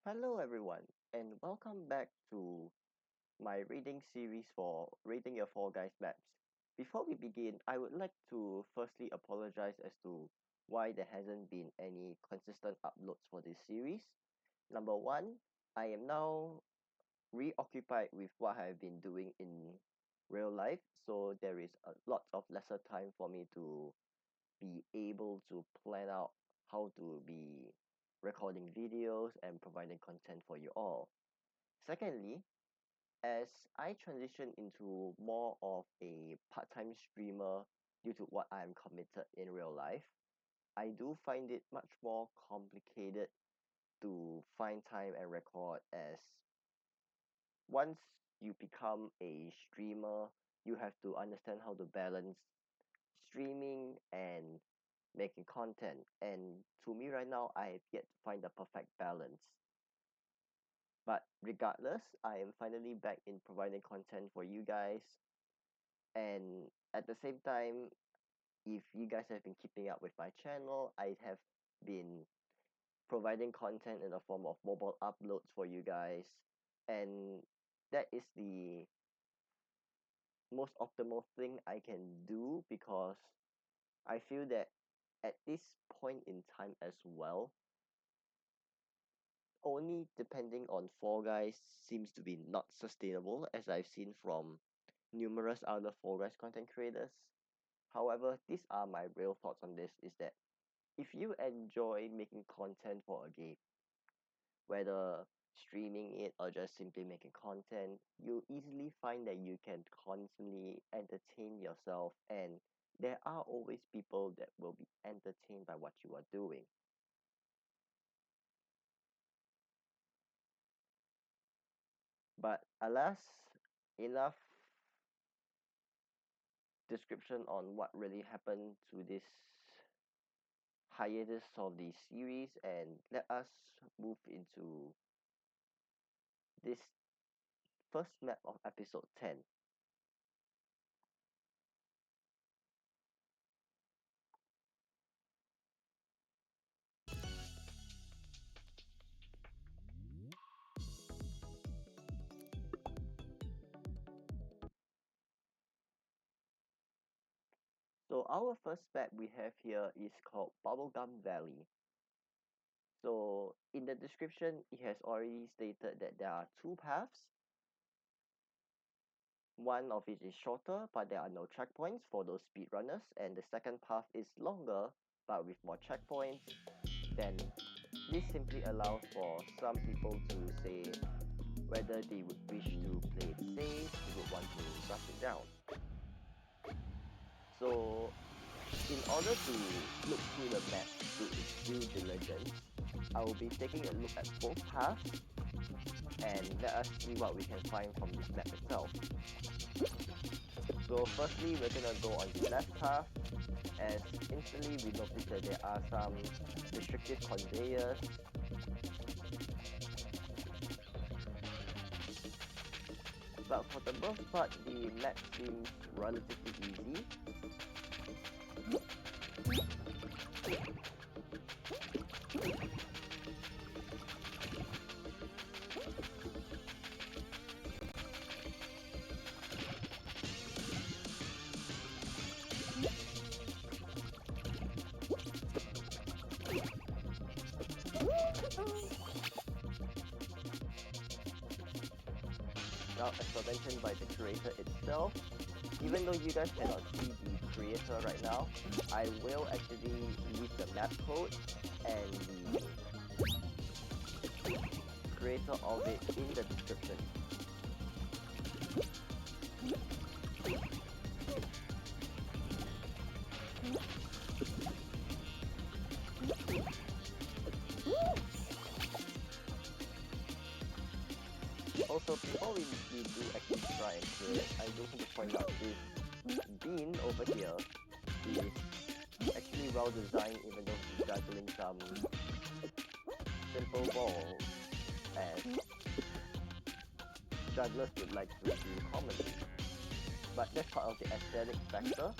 Hello, everyone, and welcome back to my reading series for Rating Your Fall Guys maps. Before we begin, I would like to firstly apologize as to why there hasn't been any consistent uploads for this series. Number one, I am now reoccupied with what I've been doing in real life, so there is a lot of lesser time for me to be able to plan out how to be recording videos and providing content for you all. Secondly, as I transition into more of a part-time streamer due to what I'm committed in real life, I do find it much more complicated to find time and record as once you become a streamer, you have to understand how to balance streaming and making content. And to me right now, I have yet to find the perfect balance. But regardless, I am finally back in providing content for you guys. And at the same time, if you guys have been keeping up with my channel, I have been providing content in the form of mobile uploads for you guys. And that is the most optimal thing I can do because I feel that at this point in time as well, only depending on Fall Guys seems to be not sustainable as I've seen from numerous other Fall Guys content creators. However, these are my real thoughts on this is that if you enjoy making content for a game, whether streaming it or just simply making content, you easily find that you can constantly entertain yourself and there are always people that will be entertained by what you are doing. But alas, enough description on what really happened to this hiatus of the series and let us move into this first map of episode 10. So our first map we have here is called Bubblegum Valley. So in the description, it has already stated that there are two paths. One of it is shorter, but there are no checkpoints for those speedrunners, and the second path is longer, but with more checkpoints. Then this simply allows for some people to say whether they would wish to play it safe, they would want to rush it down. So in order to look through the map to its due diligence, I will be taking a look at both paths and let us see what we can find from this map itself. So firstly, we're gonna go on the left path as instantly we notice that there are some restrictive conveyors. But for the most part, the map seems relatively easy. Now, as mentioned by the creator itself, even though you guys cannot see the creator right now, I will actually leave the map code and the creator of it in the description. Also, before we do actually try and clear it, I do want to point out this bean over here is actually well designed even though he's juggling some simple balls as jugglers would like to do commonly. But that's part of the aesthetic factor.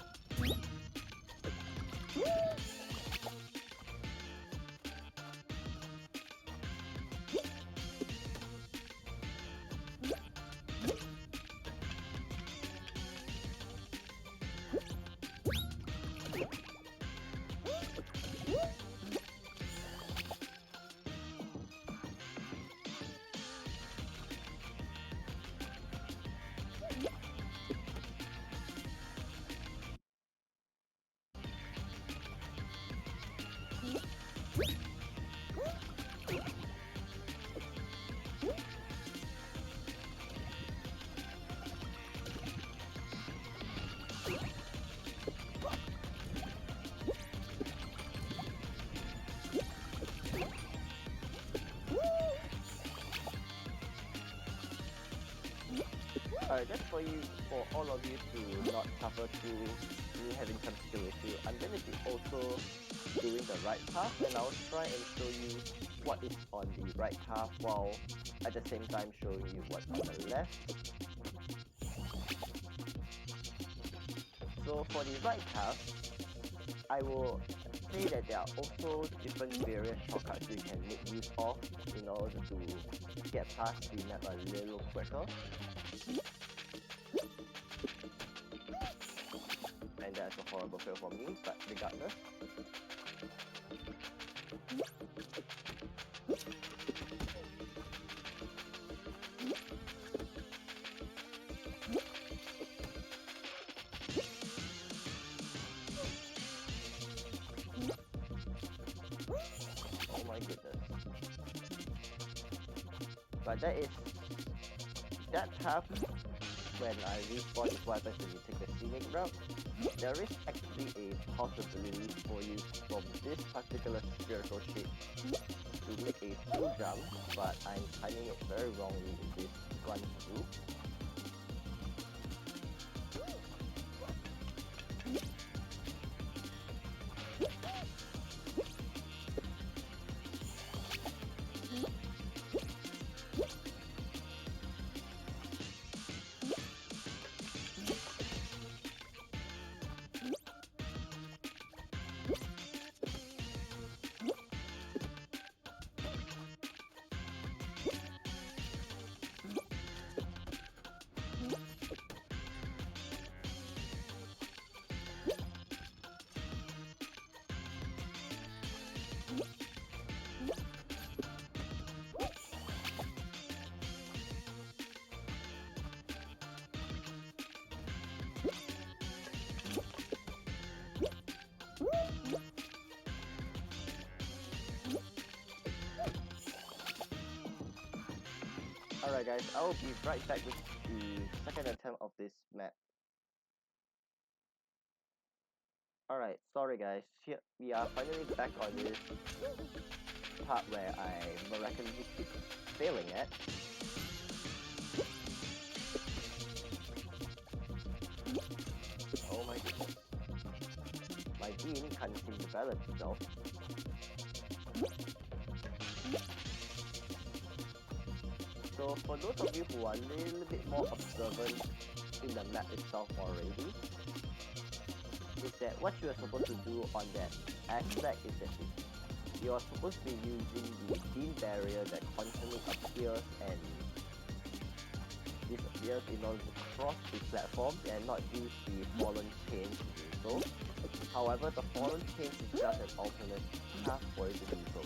Alright, just for all of you to not suffer through me having some skill issue, I'm going to be also doing the right path, and I'll try and show you what is on the right path while at the same time showing you what's on the left. So for the right path, I will say that there are also different various shortcuts you can make use of in order to get past the map a little quicker. And that's a horrible fail for me, but regardless. Oh my goodness. But that path when I respawn is what happens when you take the scenic route. There is actually a possibility for you from this particular spherical shape to make a full jump, but I'm timing it very wrongly in this run through. Alright guys, I will be right back with the second attempt of this map. Alright, sorry guys, here we are finally back on this part where I miraculously keep failing at. Oh my goodness. My bean can't seem to balance itself. So for those of you who are a little bit more observant in the map itself already, is that what you are supposed to do on that aspect is that you are supposed to be using the beam barrier that constantly appears and disappears in order to cross the platforms and not use the fallen chain to do so. However, the fallen chain is just an alternate path for you to do so.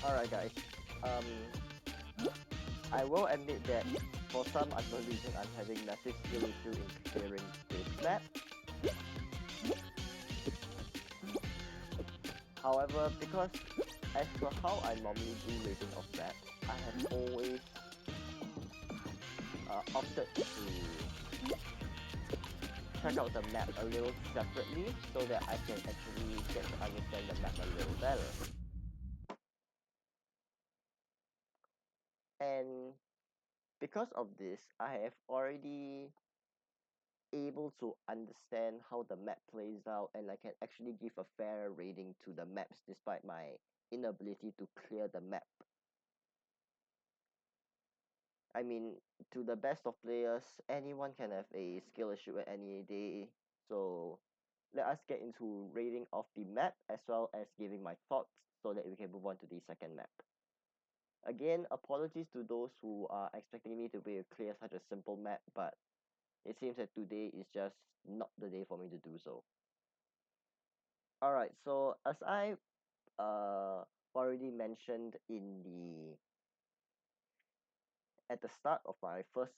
Alright guys, um, I will admit that for some unknown reason I'm having massive skill issue in clearing this map. However, because as per how I normally do rating of maps, I have always opted to check out the map a little separately so that I can actually get to understand the map a little better. And because of this, I have already able to understand how the map plays out, and I can actually give a fair rating to the maps despite my inability to clear the map. I mean, to the best of players, anyone can have a skill issue at any day. So let us get into rating of the map as well as giving my thoughts so that we can move on to the second map. Again, apologies to those who are expecting me to be able to clear such a simple map, but it seems that today is just not the day for me to do so. Alright, so as I already mentioned in the at the start of my first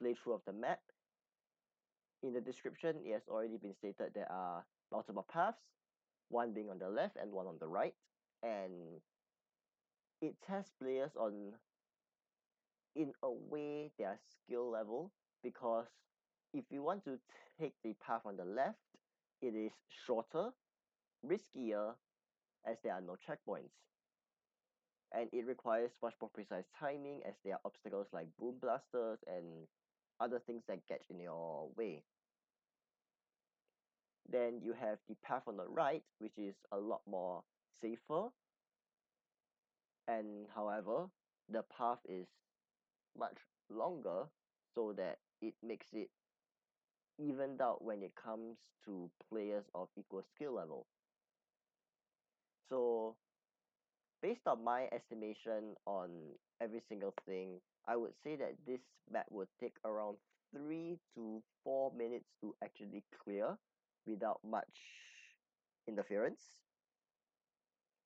playthrough of the map, in the description it has already been stated there are multiple paths, one being on the left and one on the right, and it tests players on, in a way, their skill level, because if you want to take the path on the left, it is shorter, riskier, as there are no checkpoints, and it requires much more precise timing as there are obstacles like boom blasters and other things that get in your way. Then you have the path on the right, which is a lot more safer, and however, the path is much longer, so that it makes it evened out when it comes to players of equal skill level. So based on my estimation on every single thing, I would say that this map would take around 3 to 4 minutes to actually clear without much interference.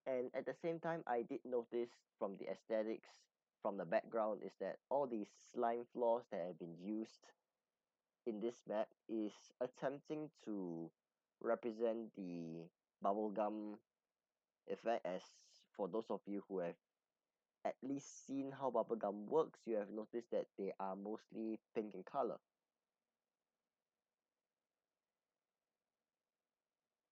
And at the same time, I did notice from the aesthetics, from the background, is that all these slime floors that have been used in this map is attempting to represent the bubblegum effect. As for those of you who have at least seen how bubblegum works, you have noticed that they are mostly pink in color.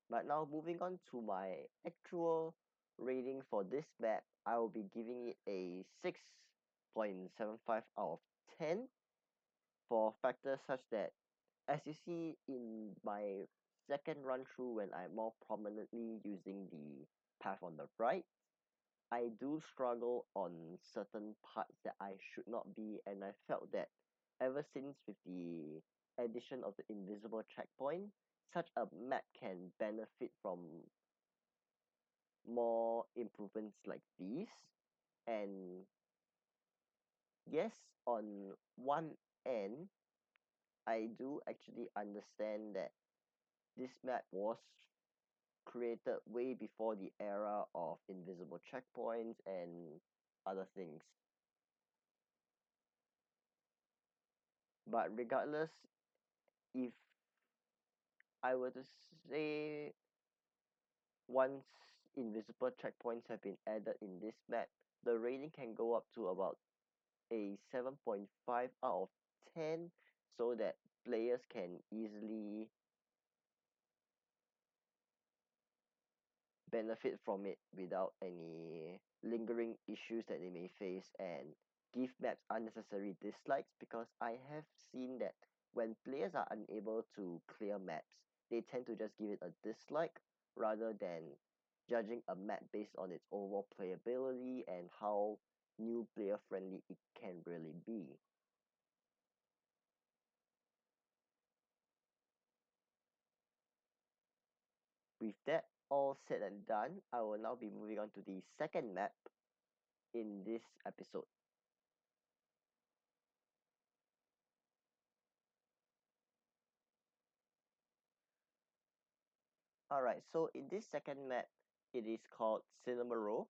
But now moving on to my actual rating for this map, I will be giving it a 6.75 out of 10 for factors such that, as you see in my second run through when I'm more prominently using the path on the right, I do struggle on certain parts that I should not be, and I felt that ever since with the addition of the invisible checkpoint, such a map can benefit from more improvements like these. And yes, on one end, I do actually understand that this map was created way before the era of invisible checkpoints and other things. But regardless, if I were to say once invisible checkpoints have been added in this map, the rating can go up to about a 7.5 out of 10, so that players can easily benefit from it without any lingering issues that they may face, and give maps unnecessary dislikes, because I have seen that when players are unable to clear maps, they tend to just give it a dislike rather than judging a map based on its overall playability and how new player friendly it can really be. With that all said and done, I will now be moving on to the second map in this episode. Alright, so in this second map, it is called Cinema Row.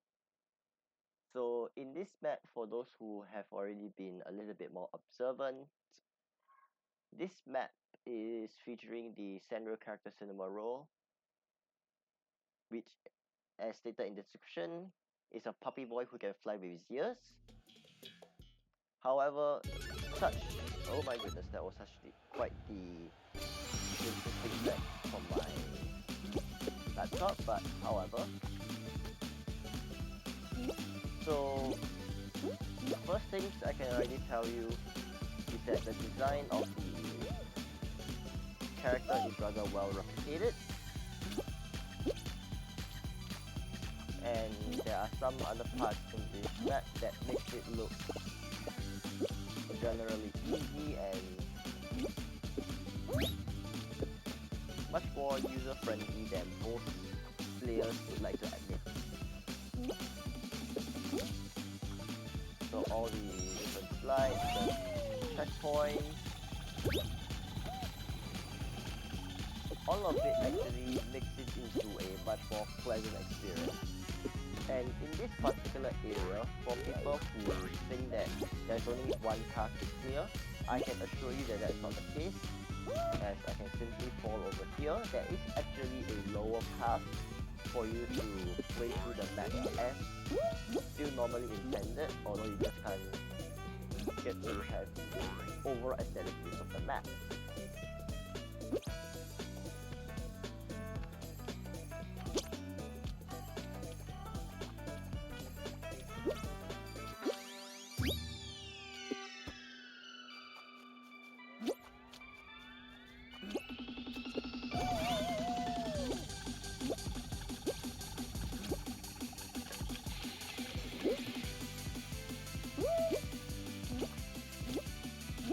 So in this map, for those who have already been a little bit more observant, this map is featuring the central character cinema role, which, as stated in the description, is a puppy boy who can fly with his ears. However, such, oh my goodness, that was quite the interesting fact from my laptop, but however, so first things I can already tell you is that the design of the character is rather well replicated, and there are some other parts in this map that makes it look generally easy and much more user-friendly than most players would like to admit. So all the different slides, the checkpoints, all of it actually makes it into a much more pleasant experience. And in this particular area, for people who think that there's only one path to clear, I can assure you that that's not the case. As I can simply fall over here, there is actually a lower path for you to play through the map as still normally intended, although you just can't get to have the overall aesthetic use of the map.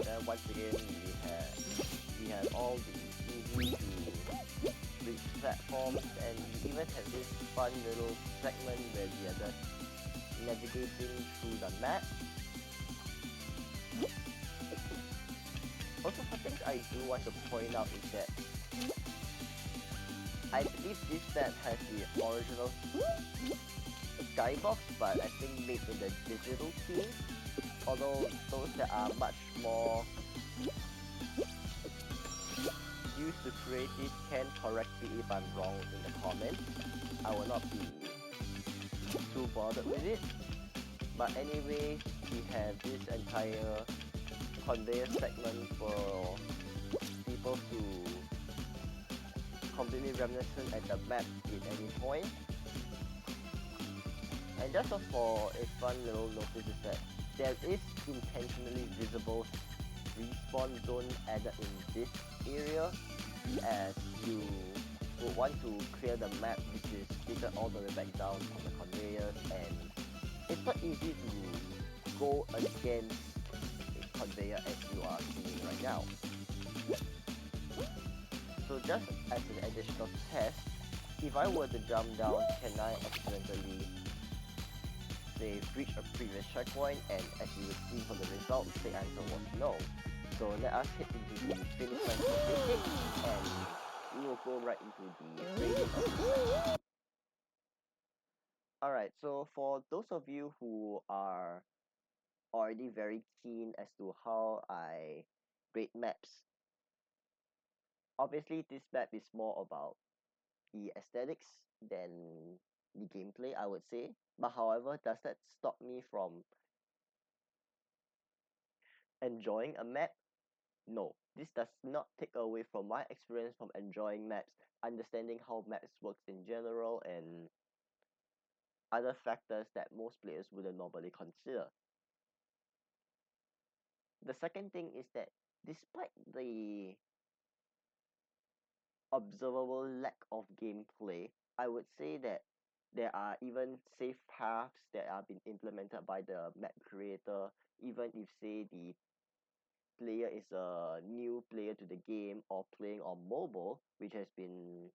Then once again we have all the easy to reach platforms, and we even have this fun little segment where we are just navigating through the map. Also, some things I do want to point out is that I believe this map has the original skybox, but I think made in the digital scene. Although those that are much more used to creative can correct me if I'm wrong in the comments. I will not be too bothered with it. But anyway, we have this entire conveyor segment for people to completely reminiscent at the map at any point. And just for a fun little notice is that there is intentionally visible respawn zone added in this area, as you would want to clear the map, which is fitted all the way back down from the conveyors, and it's not easy to go against a conveyor as you are seeing right now. So just as an additional test, if I were to jump down, can I accidentally say reach a previous checkpoint? And as you would see from the results, the answer was no. So let us hit into the finish line statistics, and we will go right into the rating of this map. Alright, so for those of you who are already very keen as to how I rate maps, obviously this map is more about the aesthetics than the gameplay, I would say. But however, does that stop me from enjoying a map? No. This does not take away from my experience from enjoying maps, understanding how maps works in general, and other factors that most players wouldn't normally consider. The second thing is that despite the observable lack of gameplay, I would say that there are even safe paths that are being implemented by the map creator, even if say the player is a new player to the game or playing on mobile, which has been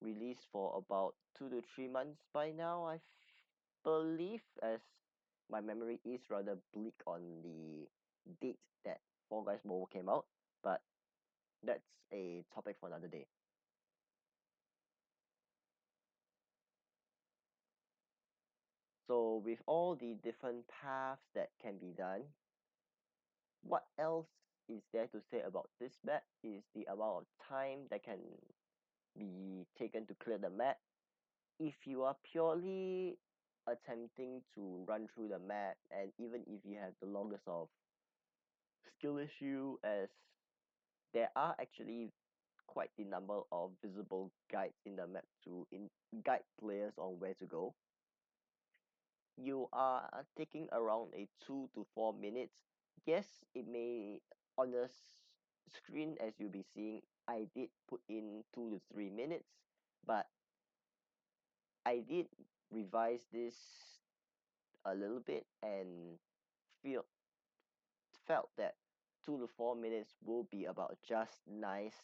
released for about 2 to 3 months by now, I believe, as my memory is rather bleak on the date that Fall Guys Mobile came out, but that's a topic for another day. So with all the different paths that can be done, what else is there to say about this map is the amount of time that can be taken to clear the map. If you are purely attempting to run through the map, and even if you have the longest of skill issue, as there are actually quite the number of visible guides in the map to guide players on where to go, you are taking around a 2 to 4 minutes. Yes, it may on the screen as you'll be seeing, I did put in 2 to 3 minutes, but I did revise this a little bit and feel felt that 2 to 4 minutes will be about just nice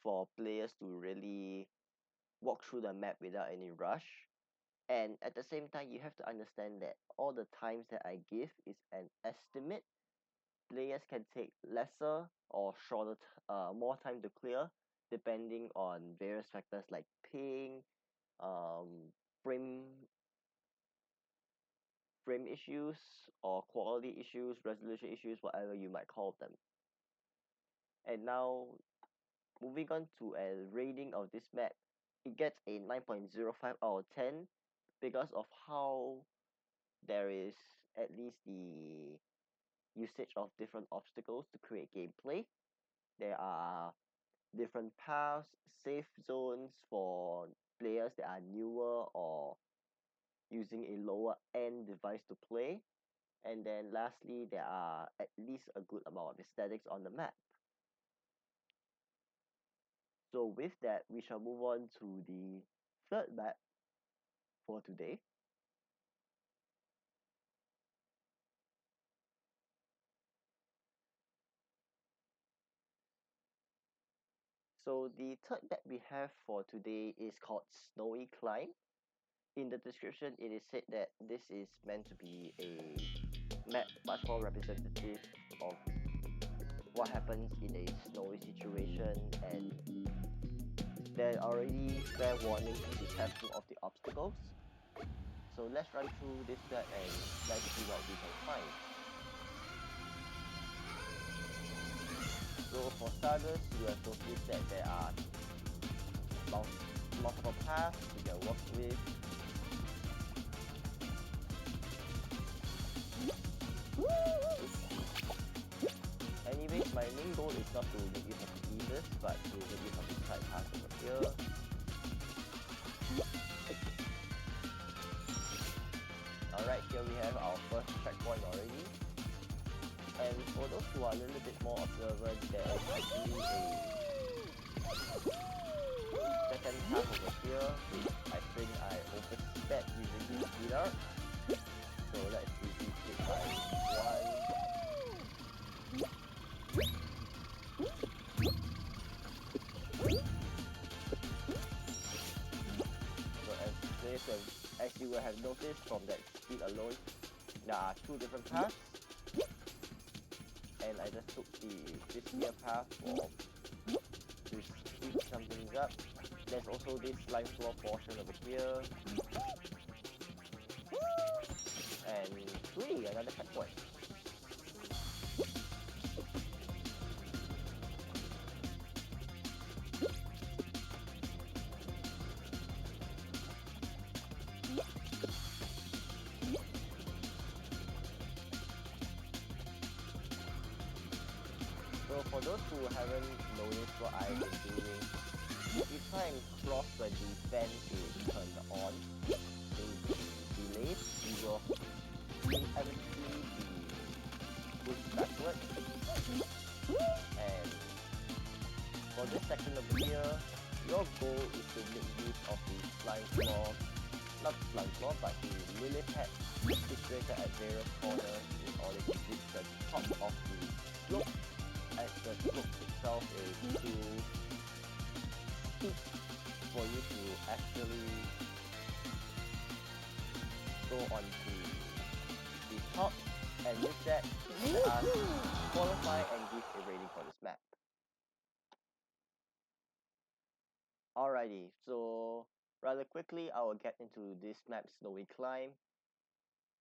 for players to really walk through the map without any rush. And at the same time, you have to understand that all the times that I give is an estimate. Players can take lesser or shorter, more time to clear, depending on various factors like ping, um, frame frame issues, or quality issues, resolution issues, whatever you might call them. And now, moving on to a rating of this map, it gets a 9.05 out of 10 because of how there is at least the usage of different obstacles to create gameplay. There are different paths, safe zones for players that are newer or using a lower end device to play. And then lastly, there are at least a good amount of aesthetics on the map. So with that, we shall move on to the third map for today. So the third map we have for today is called Snowy Climb. In the description, it is said that this is meant to be a map much more representative of what happens in a snowy situation, and there are already fair warnings to be careful of the obstacles. So let's run through this map and let's see what we can find. So for starters, you have noticed that there are multiple paths you can work with. Anyways, my main goal is not to make use of easers, but to make use of this side path over here. Alright, here we have our first checkpoint already. And for those who are a little bit more observant, there is actually a second path over here, which I think I oversped using this speed art. So let's reduce it by 1. So as you will have noticed from that speed alone, there are 2 different paths. And I just took the riskier path to speed some things up. There's also this slime floor portion over here. And 3, another checkpoint. So for those who haven't noticed what I've been doing, if you try and cross when the fan is turned on, in the delays, you will inevitably be pushed backwards. And for this section over here, your goal is to make use of the slime floor, not slime floor, but the lily pad situated at various corners in order to reach the top of the slope, as the slope itself is too steep for you to actually go on the top. And with that, let us qualify and give a rating for this map. Alrighty, so Rather quickly, I will get into this map, Snowy Climb.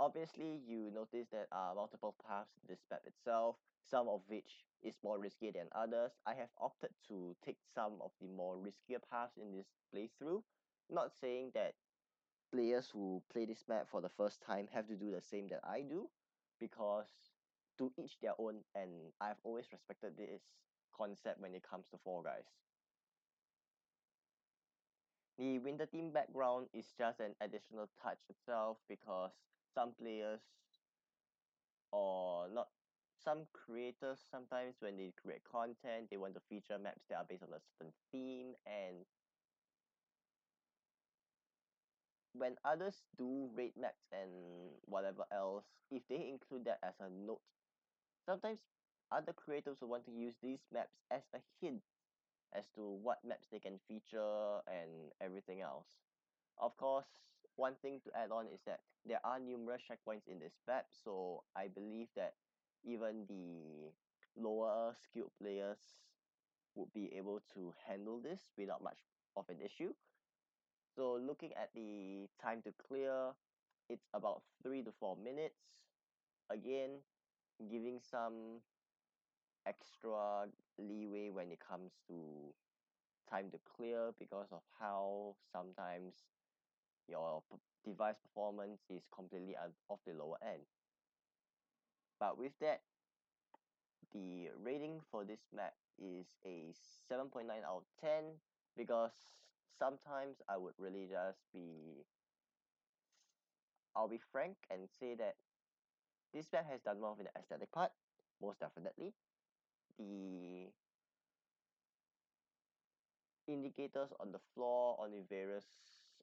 Obviously, you notice that multiple paths to this map itself, some of which is more risky than others. I have opted to take some of the more riskier paths in this playthrough. Not saying that players who play this map for the first time have to do the same that I do, because to each their own, and I've always respected this concept when it comes to Fall Guys. The winter team background is just an additional touch itself, because some players, or not, some creators, sometimes when they create content, they want to feature maps that are based on a certain theme, and when others do raid maps and whatever else, if they include that as a note, sometimes other creators will want to use these maps as a hint as to what maps they can feature and everything else. Of course, one thing to add on is that there are numerous checkpoints in this map, so I believe that even the lower skilled players would be able to handle this without much of an issue. So looking at the time to clear, it's about 3 to 4 minutes. Again, giving some extra leeway when it comes to time to clear, because of how sometimes your device performance is completely off the lower end. But with that, the rating for this map is a 7.9 out of 10, because sometimes I would really just I'll be frank and say that this map has done well in the aesthetic part, most definitely. The indicators on the floor, on the various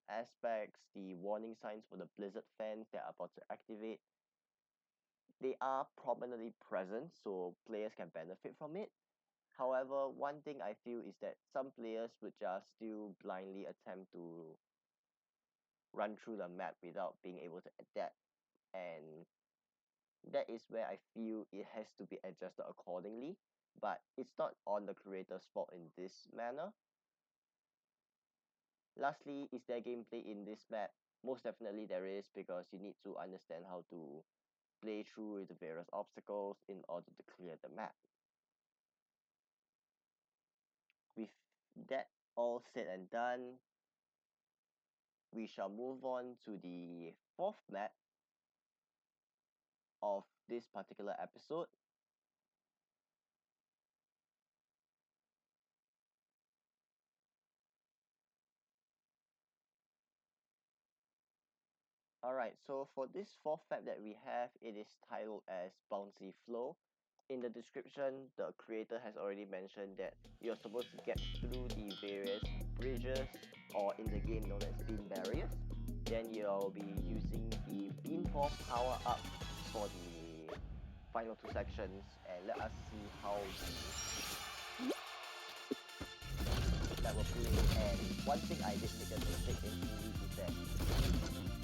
aspects, the warning signs for the blizzard fans that are about to activate, they are prominently present, so players can benefit from it. However, one thing I feel is that some players would just still blindly attempt to run through the map without being able to adapt, and that is where I feel it has to be adjusted accordingly. But it's not on the creator's fault in this manner. Lastly, is there gameplay in this map? Most definitely there is, because you need to understand how to play through the various obstacles in order to clear the map. With that all said and done, we shall move on to the fourth map of this particular episode. Alright, so for this fourth map that we have, it is titled as Bouncy Flow. In the description, the creator has already mentioned that you're supposed to get through the various bridges, or in the game known as beam barriers. Then you'll be using the beam 4 power up for the final two sections, and let us see how that will play. And one thing I did make a mistake in is that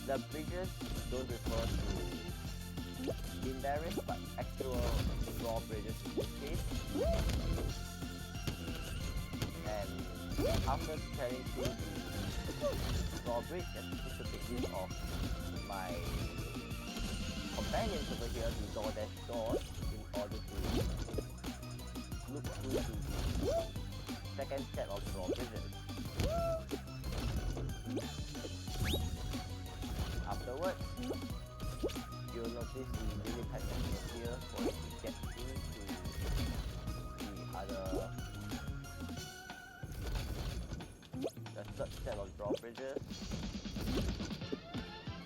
the bridges don't refer to beam barriers, but actual drawbridges in this case. And after carrying through the drawbridge, I'm supposed to take use of my companions over here, the DoorDash doors, in order to look through the second set of drawbridges. Afterwards, you'll notice the really tight section here for it to get into the other, the third set of drawbridges.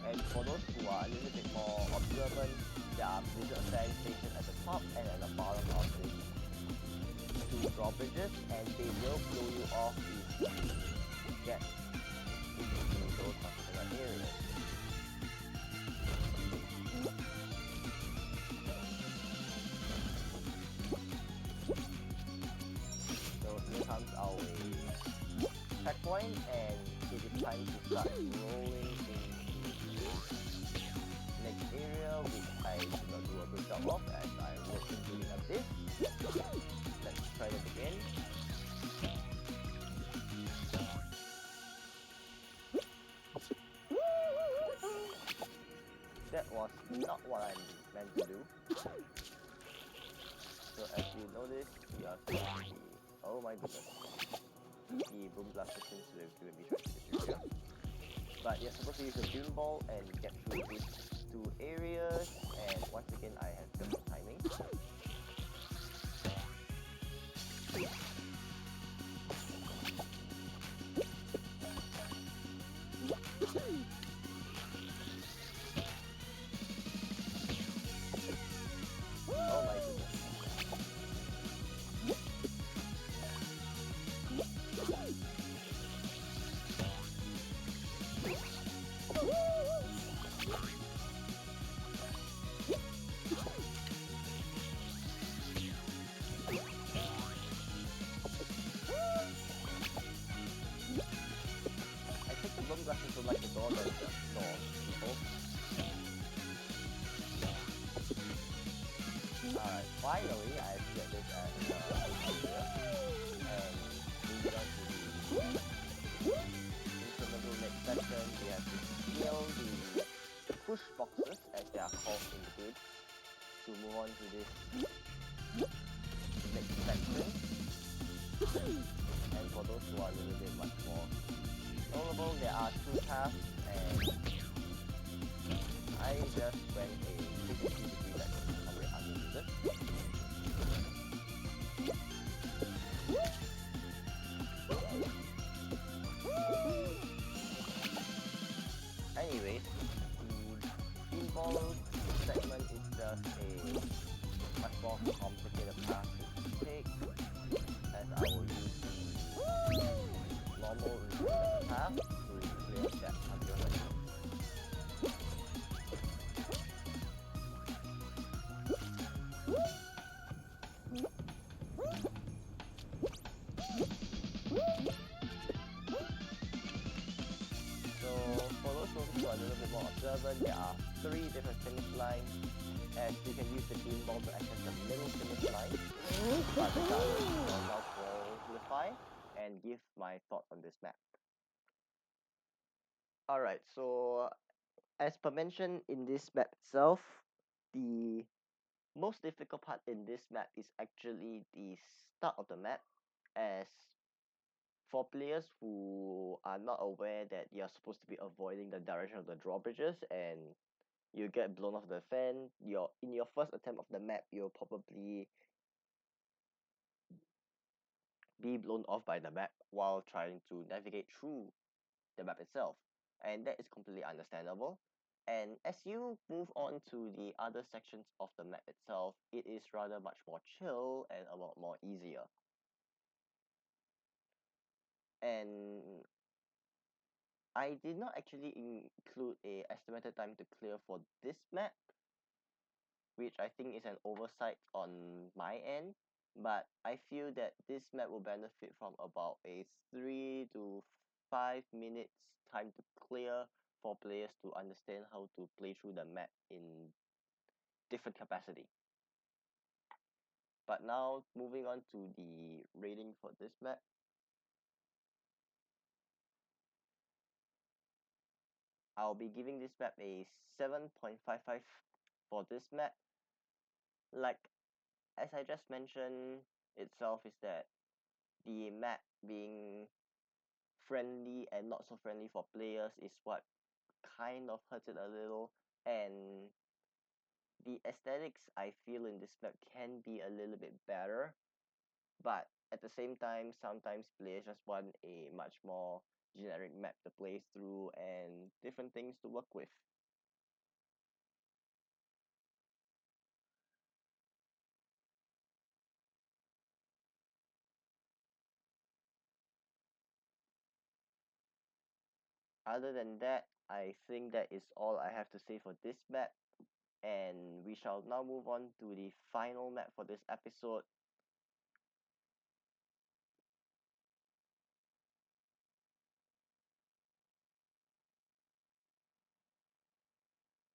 And for those who are a little bit more observant, there are blizzard fans stationed at the top and at the bottom of the two drawbridges, and they will blow you off if you get into those particular areas. So here comes our checkpoint, and it is time to start rolling into the next area, which I did not do a good job of as I was doing a bit. Let's try that again. not what I'm meant to do. So as you notice, we are supposed to be... Oh my goodness. The boom blaster seems to have given me trying to this area. But you're supposed to use a beanball and get through these two areas. And once again, I have failed the timing. Oh my goodness. I think the boom blasters would like the door than the door, people. Alright, finally I've got this at area. And moving on to the incremental next section, we have to scale the push boxes, as they are called in the game, to move on to this next section. And for those who are a little bit much more knowable, there are two paths, and I just went a 360 degree backwards to cover it underneath it. Anyways, the pinball segment is just a much more complicated path to take, as I will use the normal path to clear that particular section. So for those who are a little bit more observant, there are 3 different finish lines, as you can use the pinball to access the middle finish line. But regardless, I'll now qualify and give my thought on this map. Alright, so as per mentioned in this map itself, the most difficult part in this map is actually the start of the map, as for players who are not aware that you're supposed to be avoiding the direction of the drawbridges and you get blown off the fan, in your first attempt of the map, you'll probably be blown off by the map while trying to navigate through the map itself, and that is completely understandable. And as you move on to the other sections of the map itself, it is rather much more chill and a lot more easier. And I did not actually include a estimated time to clear for this map, which I think is an oversight on my end, but I feel that this map will benefit from about a 3 to 5 minutes time to clear for players to understand how to play through the map in different capacity. But now moving on to the rating for this map. I'll be giving this map a 7.55 for this map. Like as I just mentioned itself, is that the map being friendly and not so friendly for players is what kind of hurts it a little, and the aesthetics I feel in this map can be a little bit better, but at the same time sometimes players just want a much more generic map to play through and different things to work with. Other than that, I think that is all I have to say for this map, and we shall now move on to the final map for this episode.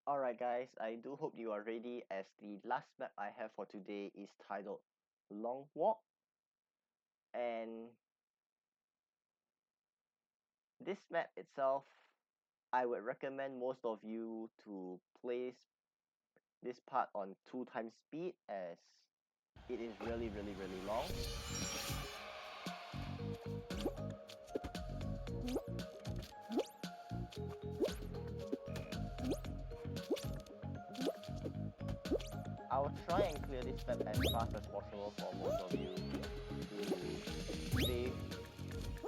Alright guys, I do hope you are ready, as the last map I have for today is titled Long Walk. And this map itself, I would recommend most of you to play this part on 2 times speed as it is really long. I'll try and clear this map as fast as possible for most of you to save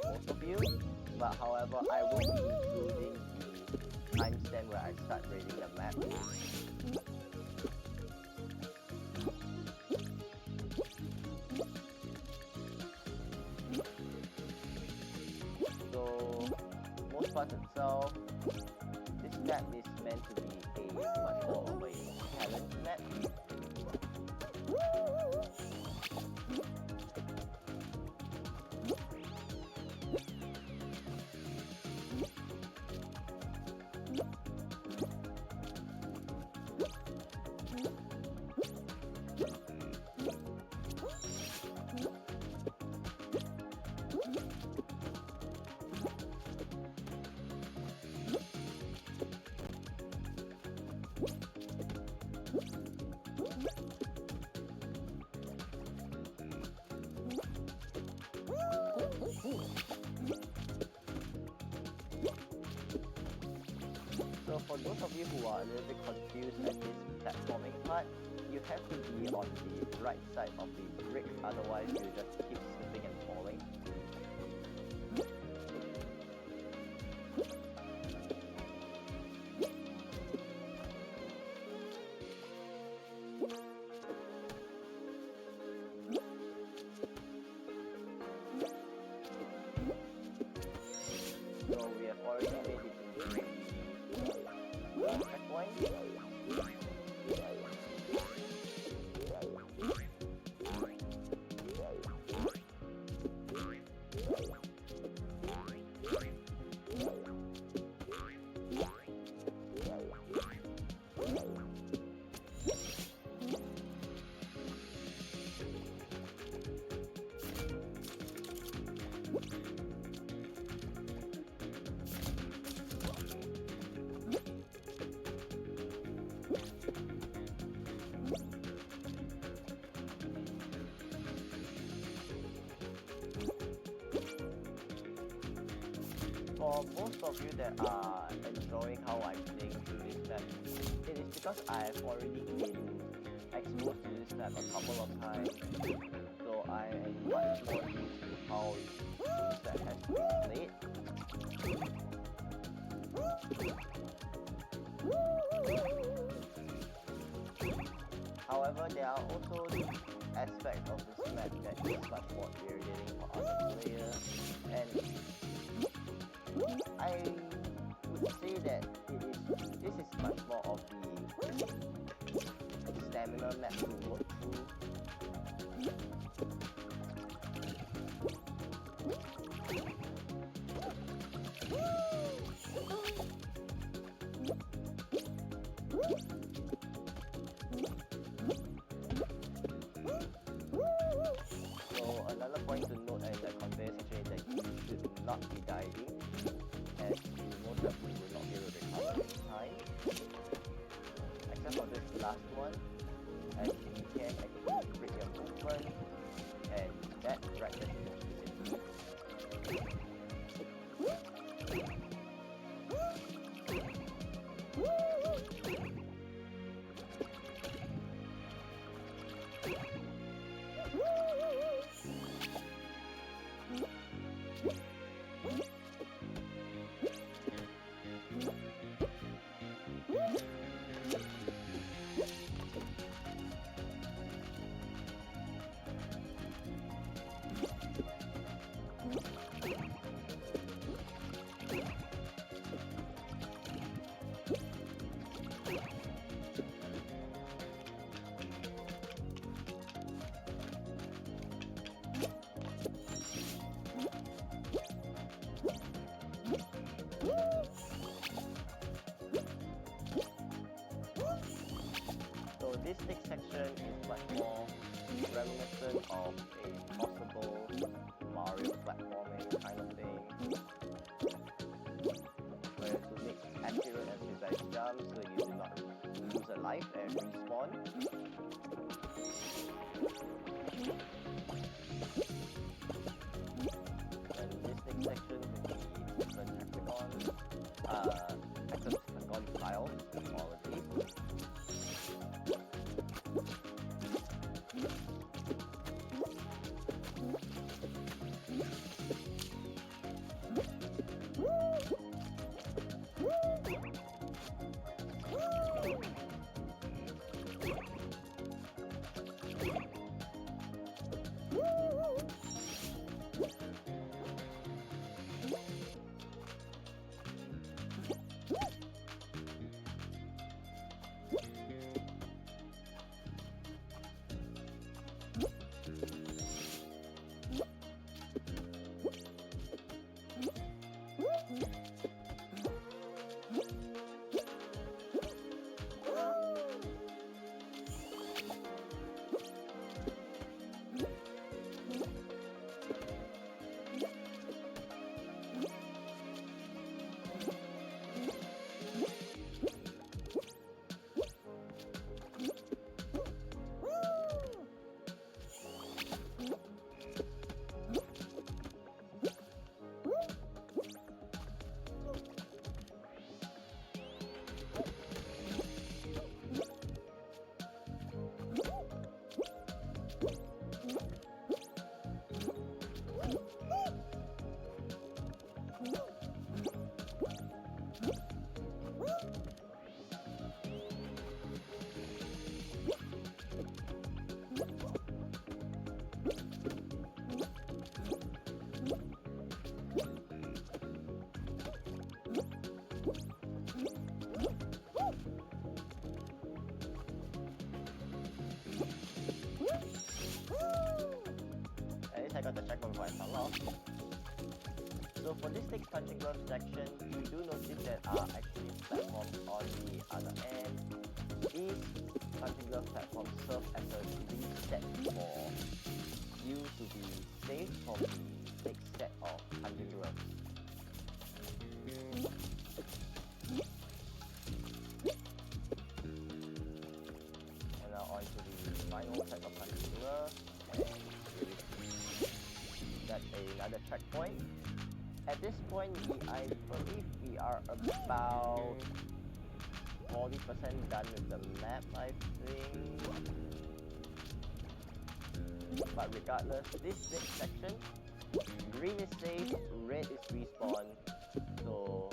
most of you, but however I will be including the timestamp where I start raiding the map. So most parts itself, this map is meant to be a much more of a challenge map. So for those of you who are a little bit confused at this platforming part, you have to be on the right side of the bricks, otherwise you just keep slipping and falling. So we have already made it into the checkpoint. For most of you that are enjoying how I'm playing through this map, it is because I have already been exposed to this map a couple of times, so I am much more used to how this map has been played. However, there are also aspects of this map that is much more irritating for other players, and I would say that this is much more of the stamina map to work through. So another point to note in the conveyor section is that you should not be diving, as you most likely will not be able to recover in time. Except for this last one, as you can actually break your movement, and that right there is easy. This next section is much more reminiscent of a possible Mario platforming kind of thing, where to make accurate and guys jump so you do not lose a life and respawn. And this next section will be different hexagon style qualities. I got the checkpoint before I fell off. So for this next punching glove section, you do notice there are actually platforms on the other end. These punching glove platforms serve as a reset for you to be safe from the next set of punching gloves. And now on to the final set of punching gloves. That's another checkpoint. At this point, I believe we are about 40% done with the map, I think. But regardless, this next section, green is safe, red is respawn. So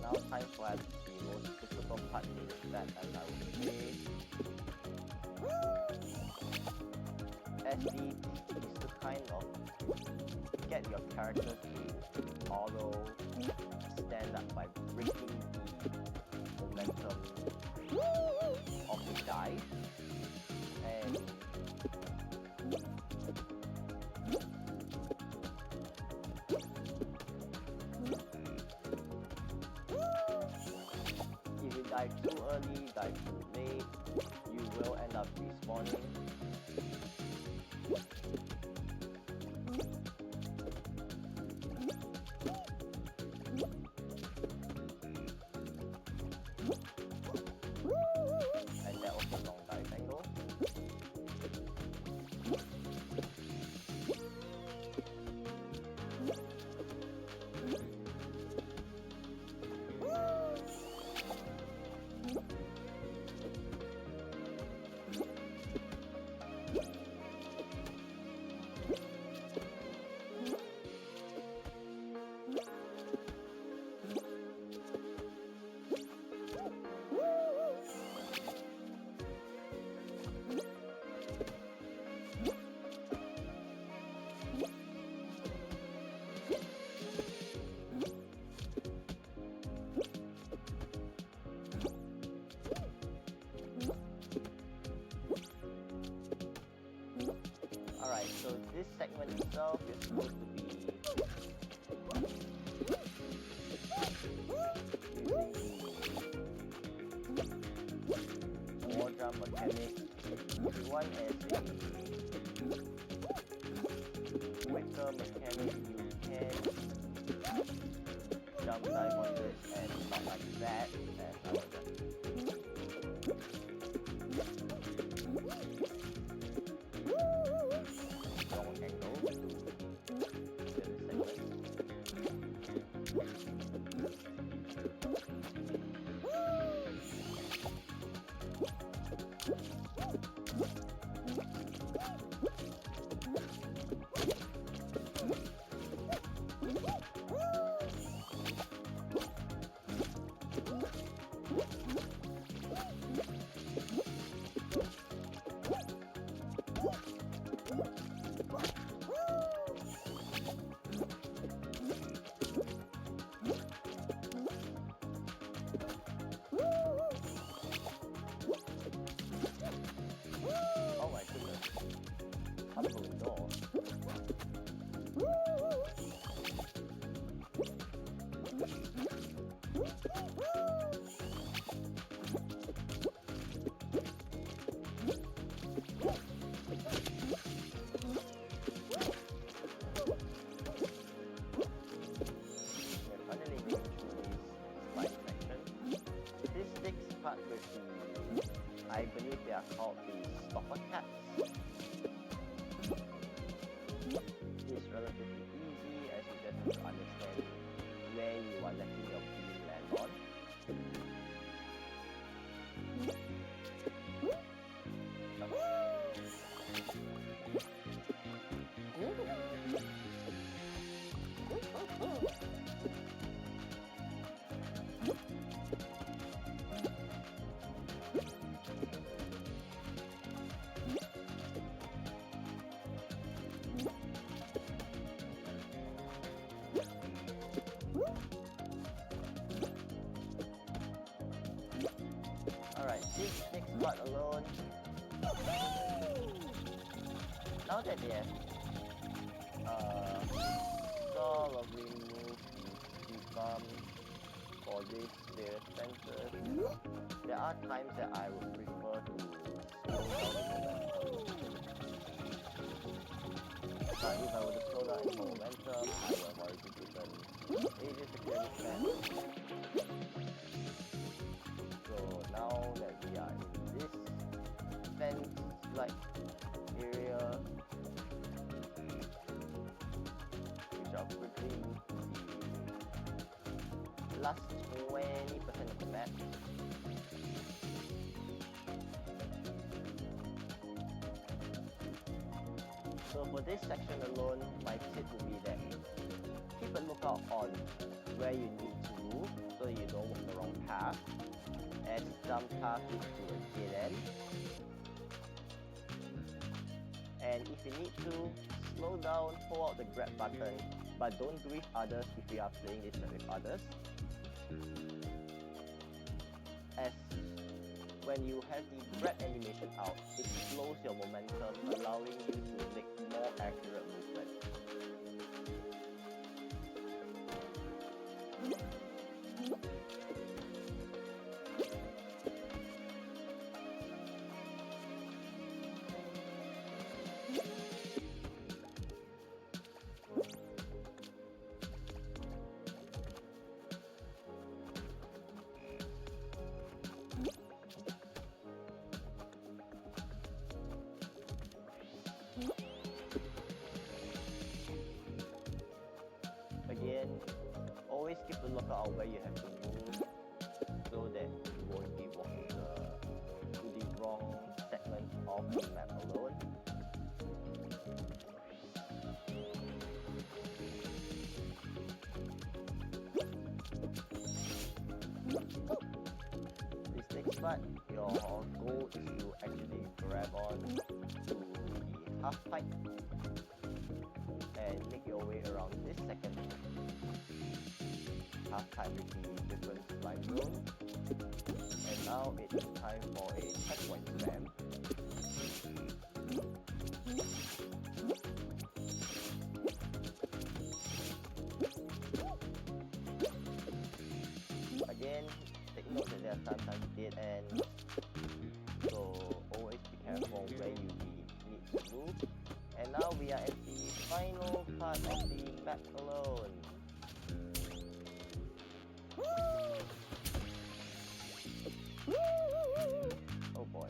now time for the most difficult part in this set, as I would say. SD is to kind of get your character to auto stand up by breaking the momentum of the dive, and if you dive too early, dive too late, you will end up respawning. And that was a long dive angle. one as a quicker mechanic, you can jump dive on this and not like that, and I will just wrong angle to the segment. Oh my goodness. Upcoming door. We're finally going through this slide section. This next part with the, I believe they are called the stopper caps. It's relatively easy as you just have to understand where you are letting your beam land on. Alright, this next part alone. Now that they have sort of removed the bump for this various sensors, there are times that I would prefer to slow down the momentum. But if I were to slow down the momentum, I would have already taken ages to clear this map. So now that we are in this fence-like area, we shall quickly move to the last 20% of the map. So for this section alone, my tip would be that keep a lookout on where you need to move so you don't walk the wrong path, as some path leads to a dead end. And if you need to, slow down, hold out the grab button, but don't do it with others if you are playing this with others. As when you have the grab animation out, it slows your momentum, allowing you to make more accurate movement. Again, always keep a lookout where you have to move so that you won't be walking to the wrong segment of the map alone. This next part, your goal is to actually grab on to the half pipe and make your way around this second half pipe with the different slime zone. And now it is time for a checkpoint spam. Again, take note that there are sometimes dead ends, so always be careful where you map alone. Oh boy.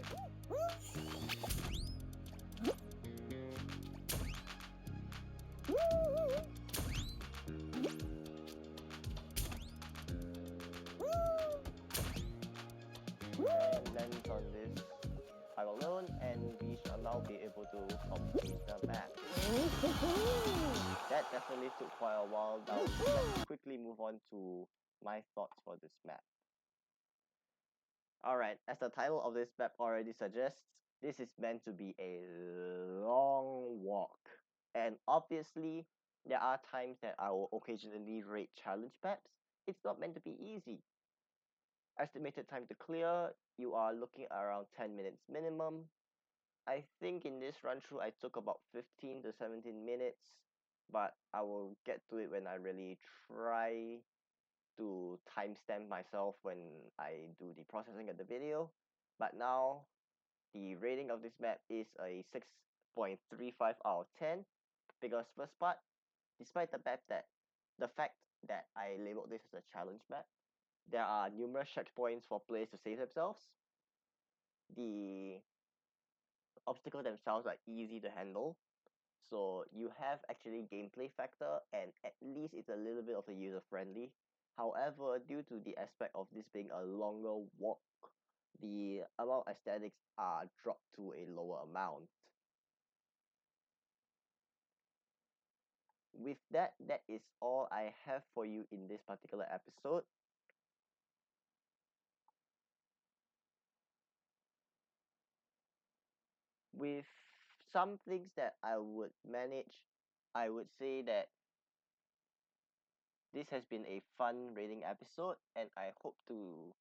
And lands on this tile alone, and we shall now be able to complete the map. That definitely took quite a while. Now let's quickly move on to my thoughts for this map. Alright, as the title of this map already suggests, this is meant to be a long walk. And obviously, there are times that I will occasionally rate challenge maps. It's not meant to be easy. Estimated time to clear, you are looking around 10 minutes minimum. I think in this run through I took about 15 to 17 minutes, but I will get to it when I really try to timestamp myself when I do the processing of the video. But now the rating of this map is a 6.35 out of 10 because first part, despite the fact that I labeled this as a challenge map, there are numerous checkpoints for players to save themselves. The obstacles themselves are easy to handle. So you have actually gameplay factor and at least it's a little bit of a user friendly. However, due to the aspect of this being a longer walk, the amount of aesthetics are dropped to a lower amount. With that, that is all I have for you in this particular episode. With some things that I would manage, I would say that this has been a fun rating episode, and I hope to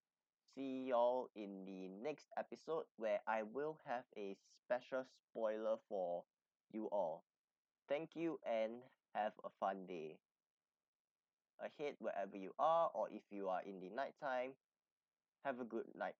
see y'all in the next episode where I will have a special spoiler for you all. Thank you and have a fun day ahead wherever you are, or if you are in the nighttime, have a good night.